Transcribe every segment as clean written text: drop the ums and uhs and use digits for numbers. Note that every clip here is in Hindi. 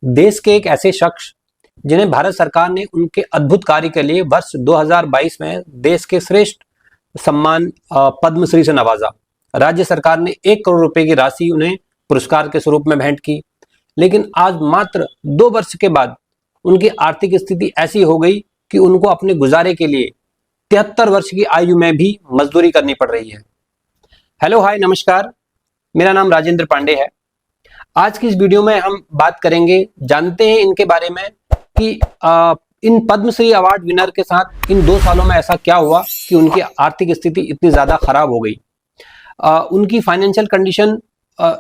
देश के एक ऐसे शख्स जिन्हें भारत सरकार ने उनके अद्भुत कार्य के लिए वर्ष 2022 में देश के श्रेष्ठ सम्मान पद्मश्री से नवाजा। राज्य सरकार ने 1 करोड़ रुपए की राशि उन्हें पुरस्कार के स्वरूप में भेंट की, लेकिन आज मात्र 2 वर्ष के बाद उनकी आर्थिक स्थिति ऐसी हो गई कि उनको अपने गुजारे के लिए 73 वर्ष की आयु में भी मजदूरी करनी पड़ रही है। हेलो हाय नमस्कार, मेरा नाम राजेंद्र पांडे है। आज की इस वीडियो में हम बात करेंगे, जानते हैं इनके बारे में कि इन पद्मश्री अवार्ड विनर के साथ इन 2 सालों में ऐसा क्या हुआ कि उनकी आर्थिक स्थिति इतनी ज्यादा खराब हो गई। उनकी फाइनेंशियल कंडीशन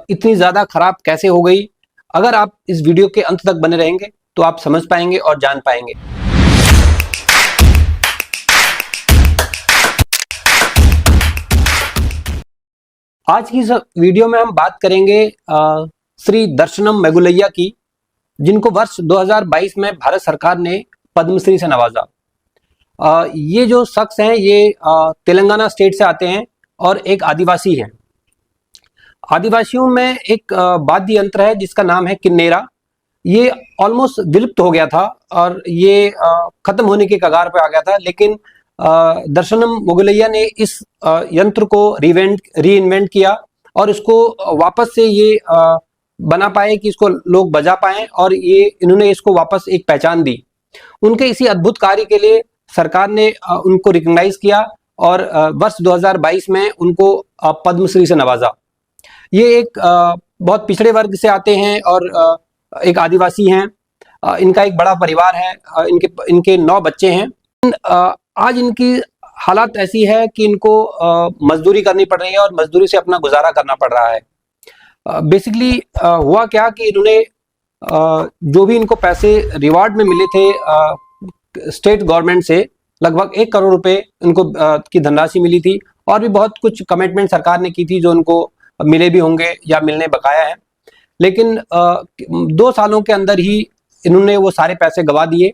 इतनी ज्यादा खराब कैसे हो गई। अगर आप इस वीडियो के अंत तक बने रहेंगे तो आप समझ पाएंगे और जान पाएंगे। आज की इस वीडियो में हम बात करेंगे श्री दर्शनम मेगुलैया की, जिनको वर्ष 2022 में भारत सरकार ने पद्मश्री से नवाजा। ये जो शख्स हैं ये तेलंगाना स्टेट से आते हैं और एक आदिवासी हैं। आदिवासियों में एक वाद्य यंत्र है जिसका नाम है किन्नेरा। ये ऑलमोस्ट विलुप्त हो गया था और ये खत्म होने के कगार पे आ गया था, लेकिन दर्शनम मेगुलैया ने इस यंत्र को रीइन्वेंट किया और इसको वापस से ये बना पाए कि इसको लोग बजा पाए और इन्होंने इसको वापस एक पहचान दी। उनके इसी अद्भुत कार्य के लिए सरकार ने उनको रिकॉग्नाइज किया और वर्ष 2022 में उनको पद्मश्री से नवाजा। ये एक बहुत पिछड़े वर्ग से आते हैं और एक आदिवासी हैं। इनका एक बड़ा परिवार है, इनके 9 बच्चे हैं। आज इनकी हालत ऐसी है कि इनको मजदूरी करनी पड़ रही है और मजदूरी से अपना गुजारा करना पड़ रहा है। बेसिकली हुआ क्या कि इन्होंने जो भी इनको पैसे रिवार्ड में मिले थे स्टेट गवर्नमेंट से, लगभग 1 करोड़ रुपए इनको की धनराशि मिली थी और भी बहुत कुछ कमिटमेंट सरकार ने की थी जो उनको मिले भी होंगे या मिलने बकाया है, लेकिन 2 सालों के अंदर ही इन्होंने वो सारे पैसे गवा दिए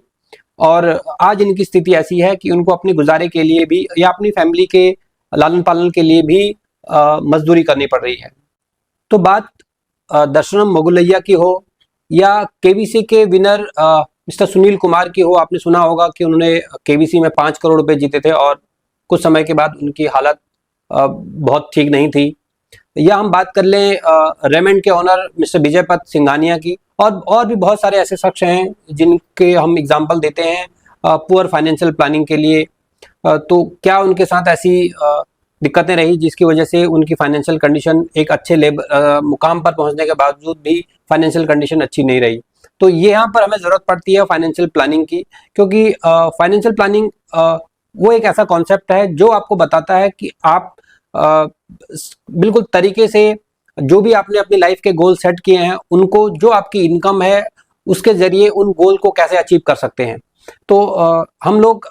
और आज इनकी स्थिति ऐसी है कि उनको अपने गुजारे के लिए भी या अपनी फैमिली के लालन पालन के लिए भी मजदूरी करनी पड़ रही है। तो बात दर्शनम मेगुलैया की हो या केबीसी के विनर मिस्टर सुनील कुमार की हो, आपने सुना होगा कि उन्होंने केबीसी में 5 करोड़ रुपए जीते थे और कुछ समय के बाद उनकी हालत बहुत ठीक नहीं थी। या हम बात कर लें रेमंड के ओनर मिस्टर विजयपत सिंघानिया की, और भी बहुत सारे ऐसे शख्स हैं जिनके हम एग्जाम्पल देते हैं पुअर फाइनेंशियल प्लानिंग के लिए। तो क्या उनके साथ ऐसी दिक्कतें रही जिसकी वजह से उनकी फाइनेंशियल कंडीशन एक अच्छे मुकाम पर पहुंचने के बावजूद भी फाइनेंशियल कंडीशन अच्छी नहीं रही। तो ये यहाँ पर हमें ज़रूरत पड़ती है फाइनेंशियल प्लानिंग की, क्योंकि फाइनेंशियल प्लानिंग वो एक ऐसा कॉन्सेप्ट है जो आपको बताता है कि आप बिल्कुल तरीके से जो भी आपने अपनी लाइफ के गोल सेट किए हैं उनको, जो आपकी इनकम है उसके जरिए उन गोल को कैसे अचीव कर सकते हैं। तो हम लोग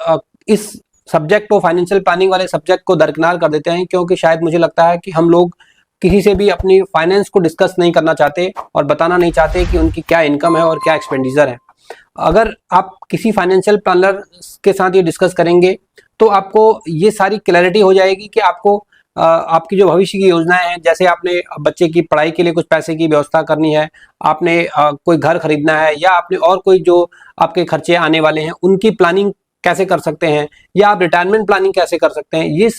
इस सब्जेक्ट को, फाइनेंशियल प्लानिंग वाले सब्जेक्ट को दरकिनार कर देते हैं, क्योंकि शायद मुझे लगता है कि हम लोग किसी से भी अपनी फाइनेंस को डिस्कस नहीं करना चाहते और बताना नहीं चाहते कि उनकी क्या इनकम है और क्या एक्सपेंडिचर है। अगर आप किसी फाइनेंशियल प्लानर के साथ ये डिस्कस करेंगे तो आपको ये सारी क्लैरिटी हो जाएगी कि आपको आपकी जो भविष्य की योजनाएं हैं, जैसे आपने बच्चे की पढ़ाई के लिए कुछ पैसे की व्यवस्था करनी है, आपने कोई घर खरीदना है या आपने और कोई जो आपके खर्चे आने वाले हैं उनकी प्लानिंग कैसे कर सकते हैं, या आप रिटायरमेंट प्लानिंग कैसे कर सकते हैं। ये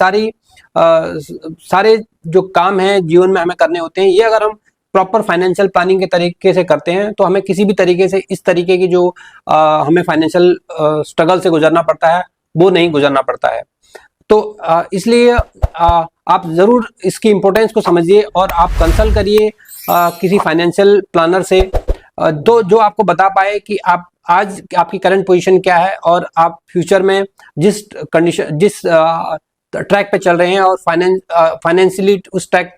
सारे जो काम हैं जीवन में हमें करने होते हैं, ये अगर हम प्रॉपर फाइनेंशियल प्लानिंग के तरीके से करते हैं तो हमें किसी भी तरीके से इस तरीके की जो हमें फाइनेंशियल स्ट्रगल से गुजरना पड़ता है वो नहीं गुजरना पड़ता है। तो इसलिए आप ज़रूर इसकी इम्पोर्टेंस को समझिए और आप कंसल्ट करिए किसी फाइनेंशियल प्लानर से, जो आपको बता पाए कि आप आज आपकी करंट पोजीशन क्या है और आप फ्यूचर में जिस ट्रैक पे चल रहे हैं और फाइनेंशियली उस ट्रैक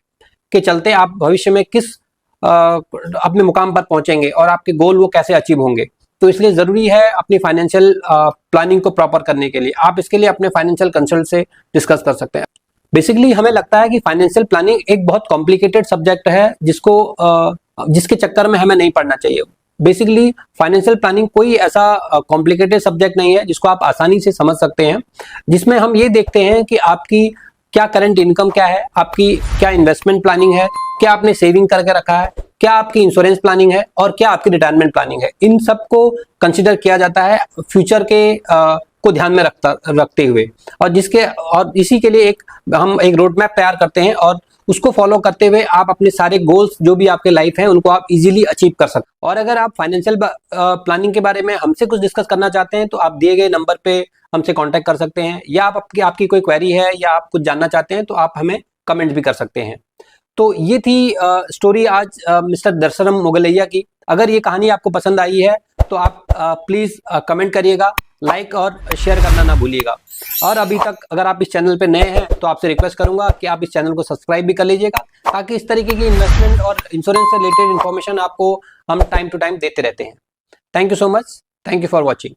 के चलते आप भविष्य में किस अपने मुकाम पर पहुंचेंगे और आपके गोल वो कैसे अचीव होंगे। तो इसलिए ज़रूरी है अपनी फाइनेंशियल प्लानिंग को प्रॉपर करने के लिए आप इसके लिए अपने फाइनेंशियल कंसल्ट से डिस्कस कर सकते हैं। बेसिकली हमें लगता है कि फाइनेंशियल प्लानिंग एक बहुत कॉम्प्लिकेटेड सब्जेक्ट है जिसके चक्कर में हमें नहीं पढ़ना चाहिए। बेसिकली फाइनेंशियल प्लानिंग कोई ऐसा कॉम्प्लिकेटेड सब्जेक्ट नहीं है जिसको आप आसानी से समझ सकते हैं, जिसमें हम ये देखते हैं कि आपकी क्या करंट इनकम क्या है, आपकी क्या इन्वेस्टमेंट प्लानिंग है, क्या आपने सेविंग करके रखा है, क्या आपकी इंश्योरेंस प्लानिंग है और क्या आपकी रिटायरमेंट प्लानिंग है। इन सब को कंसिडर किया जाता है फ्यूचर के को ध्यान में रखते हुए, और इसी के लिए हम एक रोड मैप तैयार करते हैं और उसको फॉलो करते हुए आप अपने सारे गोल्स जो भी आपके लाइफ हैं उनको आप इजीली अचीव कर सकते हैं। और अगर आप फाइनेंशियल प्लानिंग के बारे में हमसे कुछ डिस्कस करना चाहते हैं तो आप दिए गए नंबर पे हमसे कांटेक्ट कर सकते हैं, या आप आपकी कोई क्वेरी है या आप कुछ जानना चाहते हैं तो आप हमें कमेंट भी कर सकते हैं। तो ये थी स्टोरी आज मिस्टर दर्शनम मोगलैया की। अगर ये कहानी आपको पसंद आई है तो आप प्लीज कमेंट करिएगा, लाइक और शेयर करना ना भूलिएगा। और अभी तक अगर आप इस चैनल पे नए हैं तो आपसे रिक्वेस्ट करूंगा कि आप इस चैनल को सब्सक्राइब भी कर लीजिएगा, ताकि इस तरीके की इन्वेस्टमेंट और इंश्योरेंस से रिलेटेड इन्फॉर्मेशन आपको हम टाइम टू टाइम देते रहते हैं। Thank you so much. Thank you for watching.